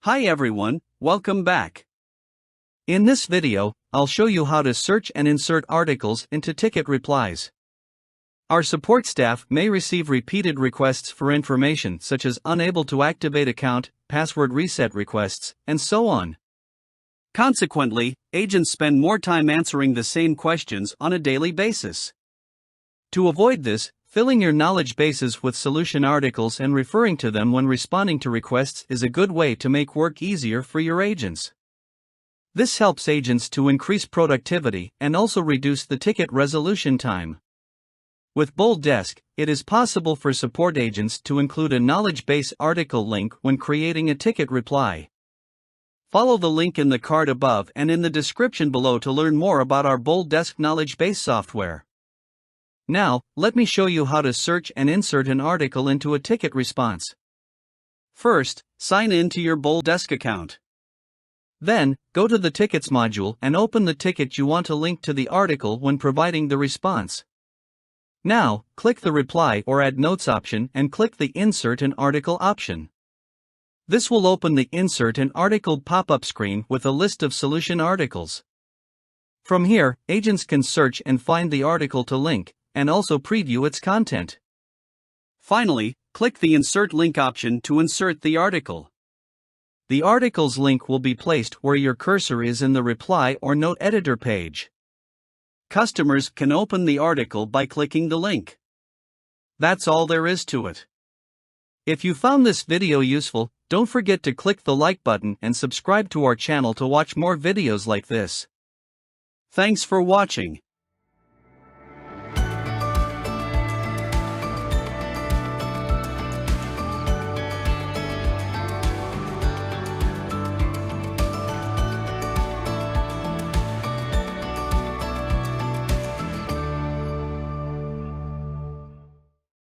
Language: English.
Hi everyone, welcome back. In this video, I'll show you how to search and insert articles into ticket replies. Our support staff may receive repeated requests for information such as unable to activate account, password reset requests, and so on. Consequently, agents spend more time answering the same questions on a daily basis. To avoid this, filling your knowledge bases with solution articles and referring to them when responding to requests is a good way to make work easier for your agents. This helps agents to increase productivity and also reduce the ticket resolution time. With BoldDesk, it is possible for support agents to include a knowledge base article link when creating a ticket reply. Follow the link in the card above and in the description below to learn more about our BoldDesk knowledge base software. Now, let me show you how to search and insert an article into a ticket response. First, sign in to your BoldDesk account. Then, go to the Tickets module and open the ticket you want to link to the article when providing the response. Now, click the Reply or Add Notes option and click the Insert an Article option. This will open the Insert an Article pop-up screen with a list of solution articles. From here, agents can search and find the article to link, and also preview its content. Finally, click the Insert Link option to insert the article. The article's link will be placed where your cursor is in the reply or note editor page. Customers can open the article by clicking the link. That's all there is to it. If you found this video useful, don't forget to click the like button and subscribe to our channel to watch more videos like this. Thanks for watching.